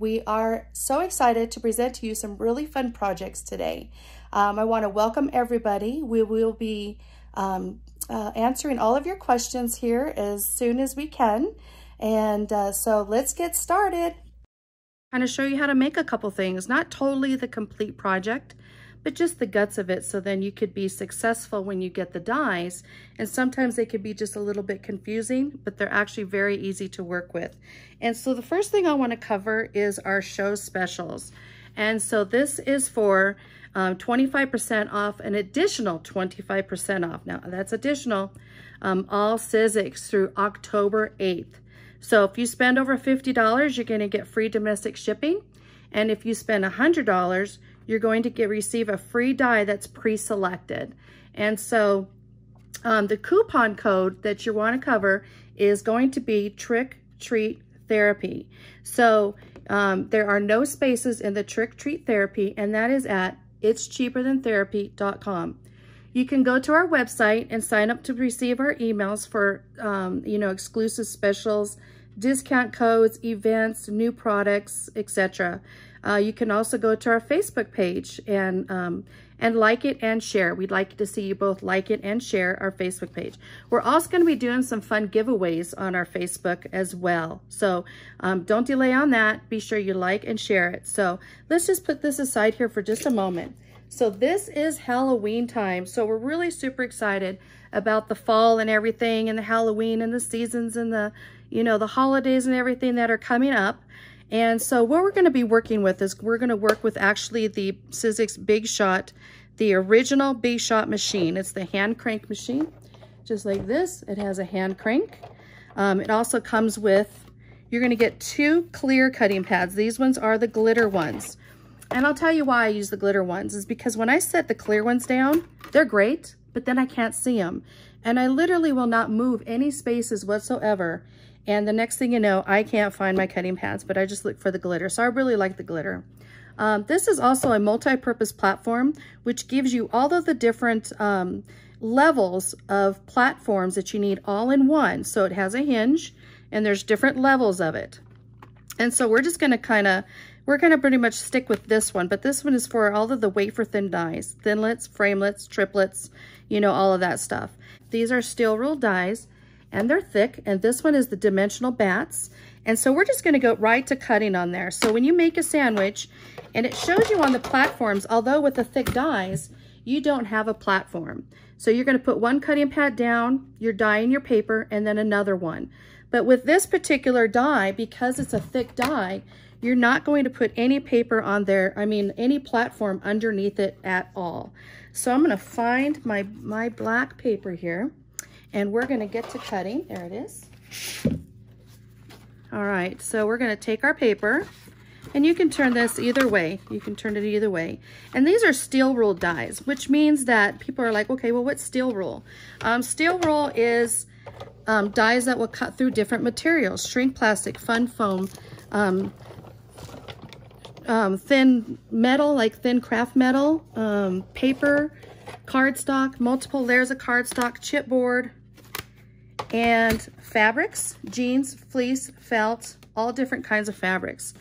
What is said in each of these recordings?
We are so excited to present to you some really fun projects today. I want to welcome everybody. We will be answering all of your questions here as soon as we can. And so let's get started. Kind of show you how to make a couple things, not totally the complete project, but just the guts of it, so then you could be successful when you get the dies. And sometimes they could be just a little bit confusing, but they're actually very easy to work with. And so the first thing I want to cover is our show specials. And so this is for 25% off, an additional 25% off. Now that's additional, all 𝐒𝐿𝐳𝐧𝐥 through October 8th. So if you spend over $50, you're going to get free domestic shipping. And if you spend $100, you're going to receive a free die that's pre-selected. And so the coupon code that you want to cover is going to be Trick Treat Therapy. So there are no spaces in the Trick Treat Therapy, and that is at it'scheaperthantherapy.com. You can go to our website and sign up to receive our emails for exclusive specials, discount codes, events, new products, etc. You can also go to our Facebook page and like it and share. We'd like to see you both like it and share our Facebook page. We're also going to be doing some fun giveaways on our Facebook as well. So don't delay on that. Be sure you like and share it. So let's just put this aside here for just a moment. So this is Halloween time. So we're really super excited about the fall and everything, and the Halloween and the seasons and the, the holidays and everything that are coming up. And so what we're going to be working with is we're going to work with actually the 𝐒𝐿𝐳𝐧𝐥 Big Shot, the original Big Shot machine. It's the hand crank machine, just like this. It has a hand crank. It also comes with, you're going to get 2 clear cutting pads. These ones are the glitter ones. And I'll tell you why I use the glitter ones is because when I set the clear ones down, they're great, but then I can't see them. And I literally will not move any spaces whatsoever. And the next thing you know, I can't find my cutting pads, but I just look for the glitter. So I really like the glitter. This is also a multi-purpose platform, which gives you all of the different levels of platforms that you need all in one. So it has a hinge, and there's different levels of it. And so we're just going to we're going to pretty much stick with this one, but this one is for all of the wafer thin dies, thinlets, framelets, triplets, all of that stuff. These are steel rule dies, and they're thick, and this one is the dimensional bats. And so we're just going to go right to cutting on there. So when you make a sandwich, and it shows you on the platforms, although with the thick dies, you don't have a platform. So you're going to put one cutting pad down, your die and your paper, and then another one. But with this particular die, because it's a thick die, you're not going to put any paper on there, any platform underneath it at all. So I'm going to find my black paper here, and we're going to get to cutting. There it is. All right, so we're going to take our paper, and you can turn this either way. You can turn it either way. And these are steel rule dies, which means that people are like, okay, well, what's steel rule? Steel rule is dies that will cut through different materials: shrink plastic, fun foam, thin metal, like thin craft metal, paper, cardstock, multiple layers of cardstock, chipboard, and fabrics, jeans, fleece, felt, all different kinds of fabrics.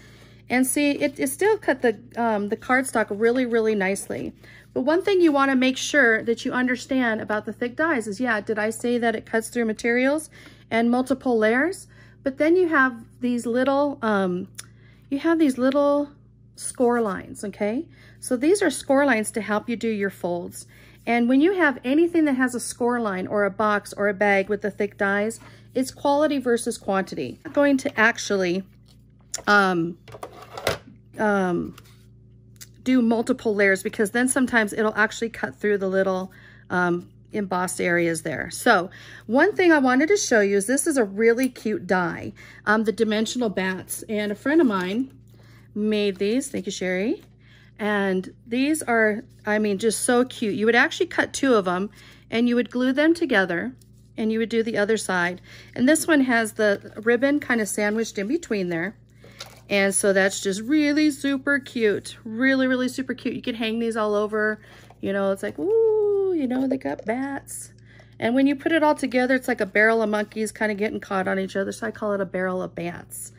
And see, it still cut the cardstock really, really nicely. But one thing you want to make sure that you understand about the thick dies is, yeah, did I say that it cuts through materials and multiple layers? But then you have these little, score lines, okay? So these are score lines to help you do your folds. And when you have anything that has a score line or a box or a bag with the thick dies, it's quality versus quantity. I'm going to actually do multiple layers, because then sometimes it'll actually cut through the little embossed areas there. So one thing I wanted to show you is this is a really cute die, the dimensional bats. And a friend of mine made these. Thank you, Sherry. And these are, just so cute. You would actually cut 2 of them, and you would glue them together, and you would do the other side. And this one has the ribbon kind of sandwiched in between there. And so that's just really super cute. Really, really super cute. You can hang these all over. It's like, ooh, they got bats. And when you put it all together, it's like a barrel of monkeys kind of getting caught on each other. So I call it a barrel of bats.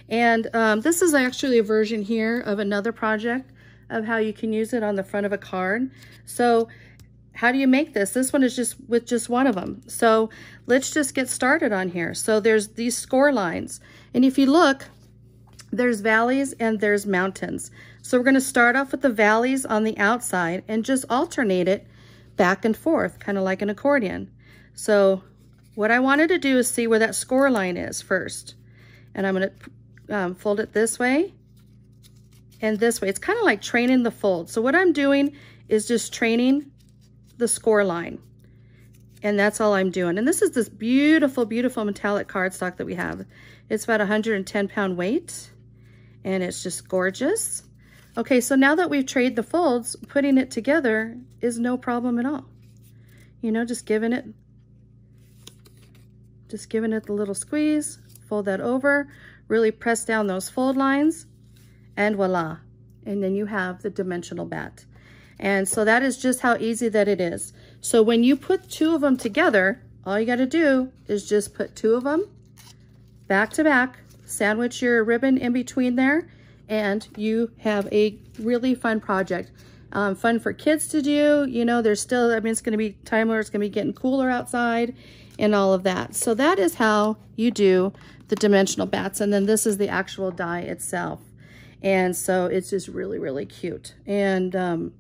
And this is actually a version here of another project of how you can use it on the front of a card. So how do you make this? This one is just with just one of them. So let's just get started on here. So there's these score lines. And if you look, there's valleys and there's mountains. So we're going to start off with the valleys on the outside and just alternate it back and forth, kind of like an accordion. So what I wanted to do is see where that score line is first. And I'm going to fold it this way and this way. It's kind of like training the fold. So what I'm doing is just training the score line. And that's all I'm doing. And this is this beautiful, beautiful metallic cardstock that we have. It's about 110-pound weight. And it's just gorgeous. Okay, so now that we've trained the folds, putting it together is no problem at all. You know, just giving it the little squeeze, fold that over, really press down those fold lines, and voila. And then you have the dimensional bat. And so that is just how easy that it is. So when you put two of them together, all you got to do is just put two of them back to back, sandwich your ribbon in between there, and you have a really fun project. Fun for kids to do. You know, there's still, I mean, it's going to be time where it's going to be getting cooler outside and all of that. So that is how you do the dimensional bats. And then this is the actual die itself. And so it's just really, really cute. And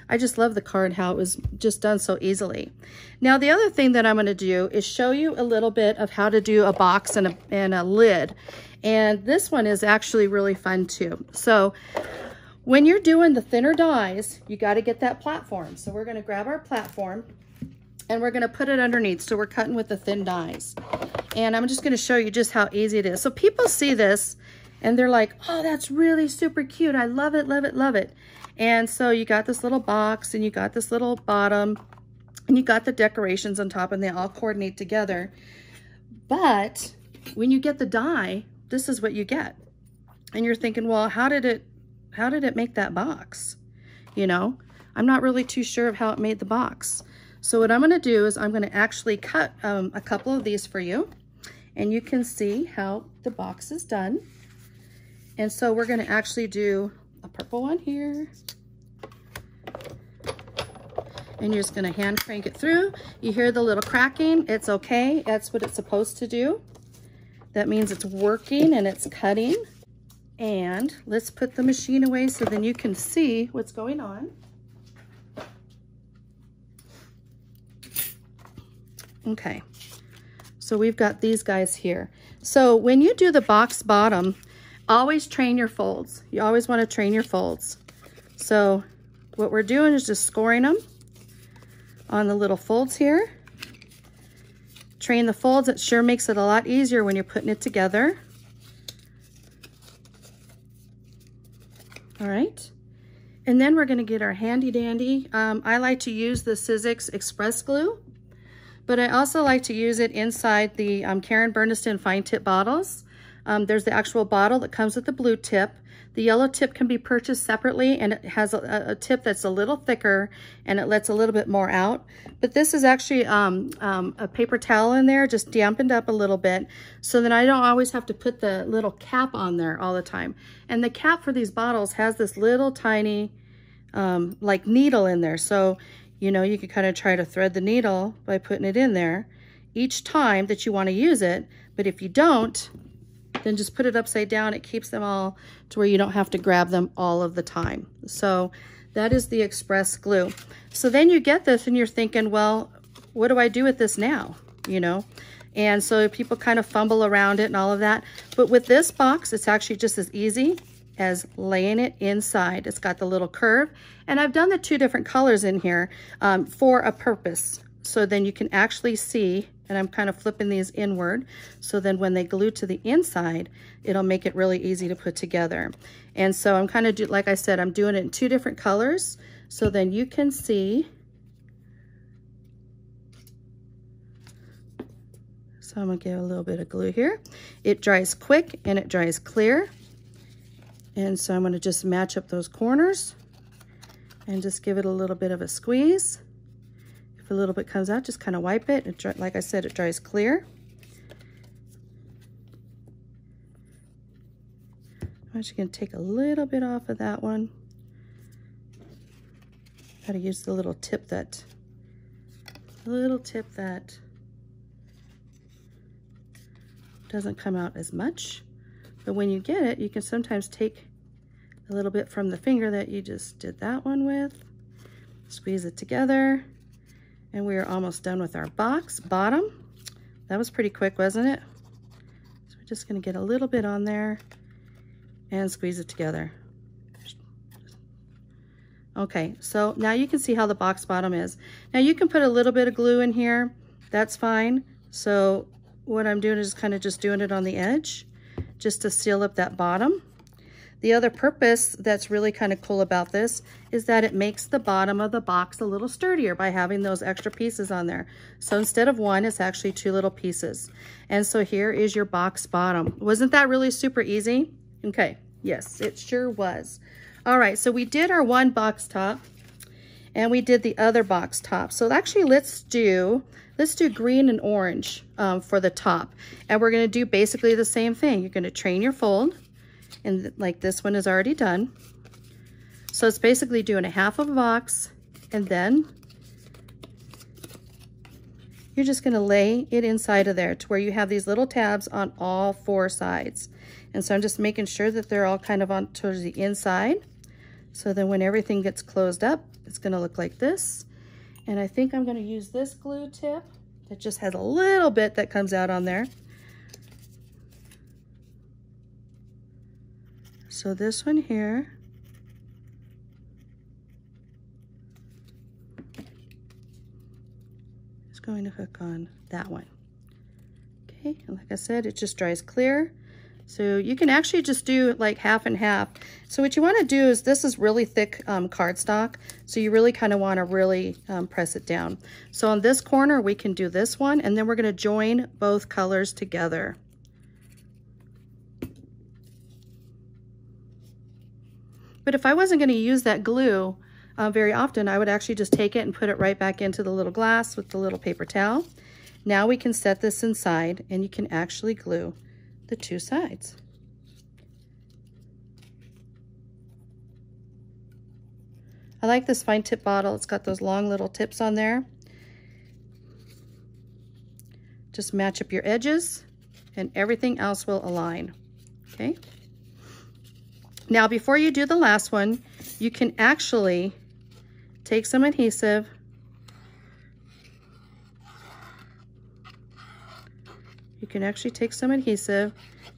I just love the card, how it was just done so easily. Now, the other thing that I'm going to do is show you a little bit of how to do a box and a lid. And this one is actually really fun too. So when you're doing the thinner dies, you got to get that platform. So we're going to grab our platform and we're going to put it underneath. So we're cutting with the thin dies. And I'm just going to show you just how easy it is. So people see this and they're like, oh, that's really super cute. I love it, love it, love it. And so you got this little box and you got this little bottom and you got the decorations on top and they all coordinate together. But when you get the die, this is what you get. And you're thinking, well, how did it make that box? You know, I'm not really too sure of how it made the box. So what I'm going to do is I'm going to actually cut a couple of these for you and you can see how the box is done. And so we're going to actually do a purple one here. And you're just going to hand crank it through. You hear the little cracking. It's okay. That's what it's supposed to do. That means it's working and it's cutting. And let's put the machine away so then you can see what's going on. Okay, so we've got these guys here. So when you do the box bottom, always train your folds. You always want to train your folds. So what we're doing is just scoring them on the little folds here. Train the folds. It sure makes it a lot easier when you're putting it together. All right. And then we're going to get our handy dandy. I like to use the 𝐒𝐿𝐴𝐧𝐥𝐢 Express Glue, but I also like to use it inside the Karen Burniston fine tip bottles. There's the actual bottle that comes with the blue tip. The yellow tip can be purchased separately, and it has a tip that's a little thicker and it lets a little bit more out. But this is actually a paper towel in there, just dampened up a little bit, so that I don't always have to put the little cap on there all the time. And the cap for these bottles has this little tiny like needle in there. So, you know, you could kind of try to thread the needle by putting it in there each time that you want to use it. But if you don't, then just put it upside down. It keeps them all to where you don't have to grab them all of the time. So that is the Express Glue. So then you get this and you're thinking, well, what do I do with this now? You know? And so people kind of fumble around it and all of that. But with this box, it's actually just as easy as laying it inside. It's got the little curve. And I've done the two different colors in here for a purpose. So then you can actually see, and I'm kind of flipping these inward, so then when they glue to the inside, it'll make it really easy to put together. And so I'm kind of, like I said, I'm doing it in two different colors, so then you can see. So I'm gonna give a little bit of glue here. It dries quick and it dries clear. And so I'm gonna just match up those corners and just give it a little bit of a squeeze. If a little bit comes out, just kind of wipe it. Like I said, it dries clear. I'm actually going to take a little bit off of that one. Got to use the little tip that doesn't come out as much. But when you get it, you can sometimes take a little bit from the finger that you just did that one with, squeeze it together, and we are almost done with our box bottom. That was pretty quick, wasn't it? So we're just going to get a little bit on there and squeeze it together. Okay, so now you can see how the box bottom is. Now you can put a little bit of glue in here, that's fine. So what I'm doing is kind of just doing it on the edge, just to seal up that bottom. The other purpose that's really kind of cool about this is that it makes the bottom of the box a little sturdier by having those extra pieces on there. So instead of one, it's actually two little pieces. And so here is your box bottom. Wasn't that really super easy? Okay, yes, it sure was. All right, so we did our one box top and we did the other box top. So actually let's do green and orange for the top. And we're gonna do basically the same thing. You're gonna train your fold, and like this one is already done. So it's basically doing a half of a box, and then you're just gonna lay it inside of there to where you have these little tabs on all four sides. And so I'm just making sure that they're all kind of on towards the inside. So then when everything gets closed up, it's gonna look like this. And I think I'm gonna use this glue tip that just has a little bit that comes out on there. So this one here is going to hook on that one. Okay, and like I said, it just dries clear. So you can actually just do like half and half. So what you want to do is, this is really thick cardstock, so you really kind of want to really press it down. So on this corner we can do this one, and then we're going to join both colors together. But if I wasn't going to use that glue very often, I would actually just take it and put it right back into the little glass with the little paper towel. Now we can set this inside, and you can actually glue the two sides. I like this fine tip bottle. It's got those long little tips on there. Just match up your edges and everything else will align. Okay. Now before you do the last one, you can actually take some adhesive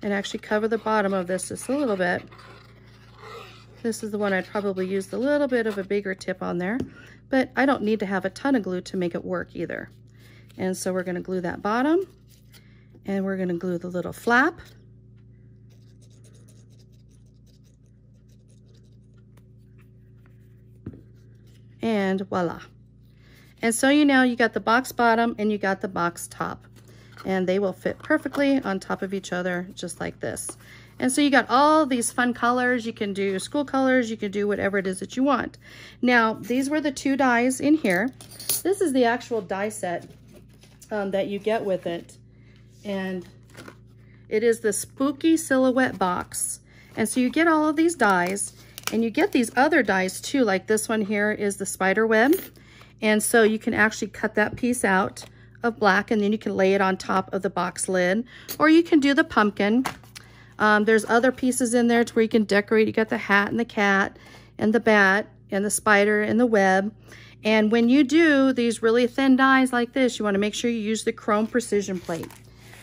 and actually cover the bottom of this just a little bit. This is the one I'd probably use a little bit of a bigger tip on there, but I don't need to have a ton of glue to make it work either. And so we're going to glue that bottom, and we're going to glue the little flap. And voila. And so you got the box bottom and you got the box top, and they will fit perfectly on top of each other just like this. And so you got all these fun colors. You can do school colors, you can do whatever it is that you want. Now these were the two dies in here. This is the actual die set that you get with it, and it is the Spooky Silhouette box. And so you get all of these dies, and you get these other dies too, like this one here is the spider web. And so you can actually cut that piece out of black, and then you can lay it on top of the box lid, or you can do the pumpkin. There's other pieces in there to where you can decorate. You got the hat and the cat and the bat and the spider and the web. And when you do these really thin dies like this, you want to make sure you use the chrome precision plate,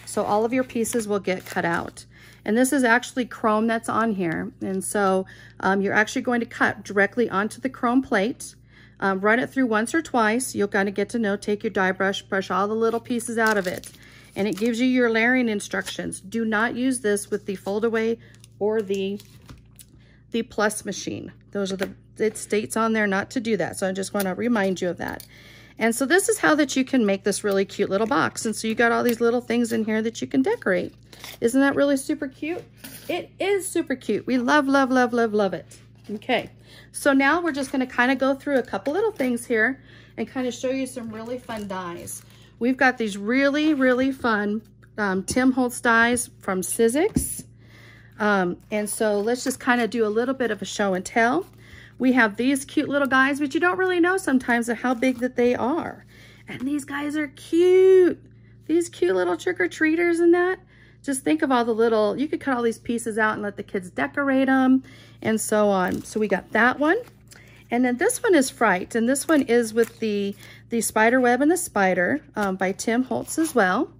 so all of your pieces will get cut out. And this is actually chrome that's on here. And so you're actually going to cut directly onto the chrome plate. Run it through once or twice. You'll kind of get to know, take your die brush, brush all the little pieces out of it. And it gives you your layering instructions. Do not use this with the fold away or the plus machine. Those are it states on there not to do that. So I just want to remind you of that. And so this is how that you can make this really cute little box. And so you got all these little things in here that you can decorate. Isn't that really super cute? It is super cute. We love, love, love, love, love it. Okay, so now we're just going to kind of go through a couple little things here and kind of show you some really fun dies. We've got these really, really fun Tim Holtz dies from 𝐒𝐒𝐁𝐄 And so let's just kind of do a little bit of a show and tell. We have these cute little guys, but you don't really know sometimes of how big that they are. And these guys are cute. These cute little trick-or-treaters and that. Just think of all the little, you could cut all these pieces out and let the kids decorate them and so on. So we got that one. And then this one is Fright. And this one is with the Spider Web and the Spider by Tim Holtz as well.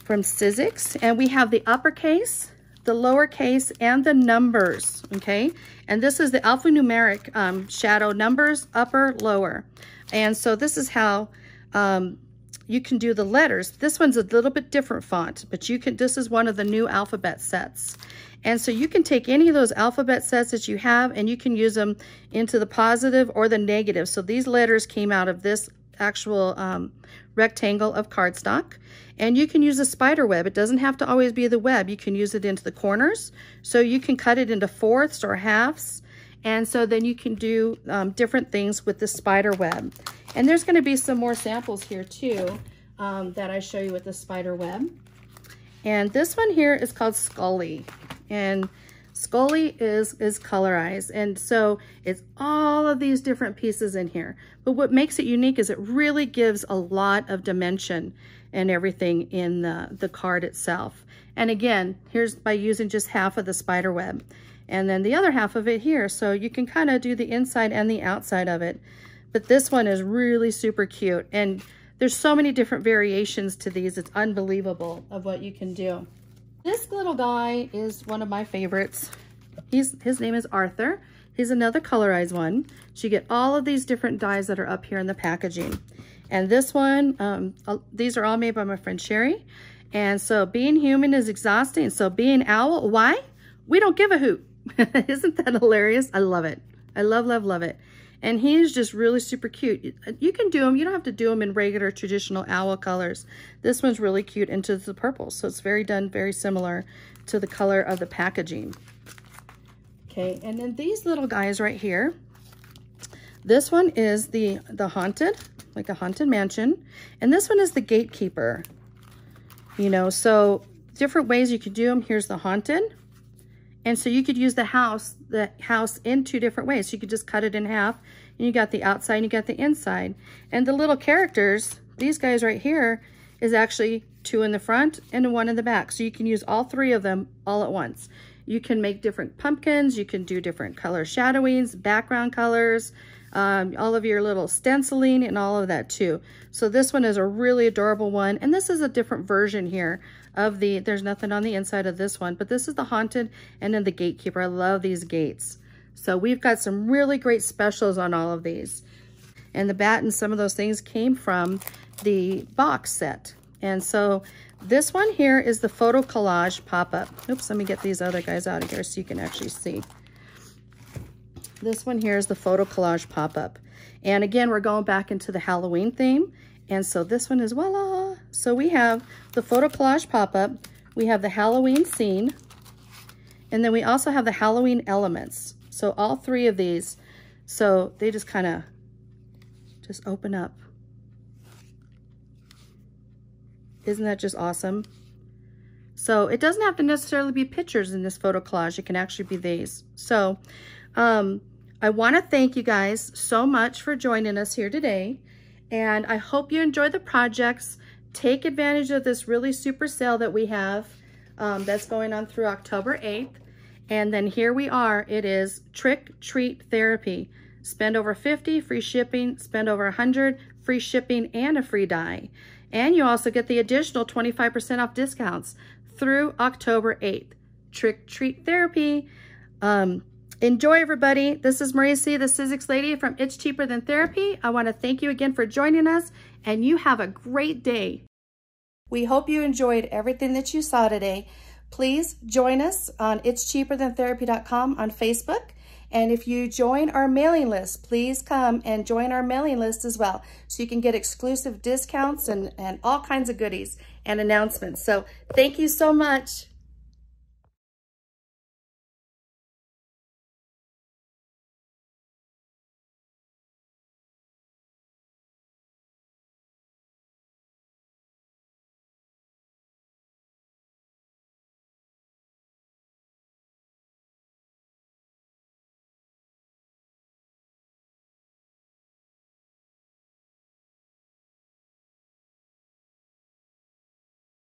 From 𝐒𝐒𝐁𝐄. And we have the uppercase, the lowercase, and the numbers, okay? And this is the alphanumeric shadow numbers, upper, lower. And so this is how you can do the letters. This one's a little bit different font, but you can, this is one of the new alphabet sets. And so you can take any of those alphabet sets that you have and you can use them into the positive or the negative. So these letters came out of this actual rectangle of cardstock. And you can use a spider web. It doesn't have to always be the web. You can use it into the corners. So you can cut it into fourths or halves. And so then you can do different things with the spider web. And there's going to be some more samples here too that I show you with the spider web. And this one here is called Scully. And Scully is colorized. And so it's all of these different pieces in here. But what makes it unique is it really gives a lot of dimension and everything in the card itself. And again, here's by using just half of the spider web. And then the other half of it here. So you can kind of do the inside and the outside of it. But this one is really super cute. And there's so many different variations to these. It's unbelievable of what you can do. This little guy is one of my favorites. His name is Arthur. He's another colorized one. So you get all of these different dies that are up here in the packaging. And this one, these are all made by my friend Sherry. And so being human is exhausting. So being owl, why? We don't give a hoot. Isn't that hilarious? I love it. I love, love, love it. And he's just really super cute. You can do them. You don't have to do them in regular traditional owl colors. This one's really cute into the purple. So it's very similar to the color of the packaging. Okay, and then these little guys right here. This one is the haunted, like a haunted mansion. And this one is the gatekeeper. You know, so different ways you could do them. Here's the haunted. And so you could use the house in two different ways. So you could just cut it in half and you got the outside and you got the inside. And the little characters, these guys right here, is actually 2 in the front and 1 in the back. So you can use all 3 of them all at once. You can make different pumpkins. You can do different color shadowings, background colors, all of your little stenciling and all of that too. So this one is a really adorable one. And this is a different version here of there's nothing on the inside of this one, but this is the haunted and then the gatekeeper. I love these gates. So we've got some really great specials on all of these. And the bat and some of those things came from the box set. And so this one here is the photo collage pop-up. Oops, let me get these other guys out of here so you can actually see. This one here is the photo collage pop-up. And again, we're going back into the Halloween theme. And so this one is voila. So we have the photo collage pop-up. We have the Halloween scene. And then we also have the Halloween elements. So all 3 of these. So they just kind of just open up. Isn't that just awesome? So it doesn't have to necessarily be pictures in this photo collage. It can actually be these. So I want to thank you guys so much for joining us here today. And I hope you enjoy the projects. Take advantage of this really super sale that we have that's going on through October 8th. And then here we are. It is Trick Treat Therapy. Spend over $50, free shipping. Spend over $100, free shipping and a free die. And you also get the additional 25% off discounts through October 8th. Trick Treat Therapy. Enjoy, everybody. This is Maria C., the 𝐒𝐒𝐁 lady from It's Cheaper Than Therapy. I want to thank you again for joining us, and you have a great day. We hope you enjoyed everything that you saw today. Please join us on itscheaperthantherapy.com on Facebook. And if you join our mailing list, please come and join our mailing list as well, so you can get exclusive discounts and all kinds of goodies and announcements. So thank you so much.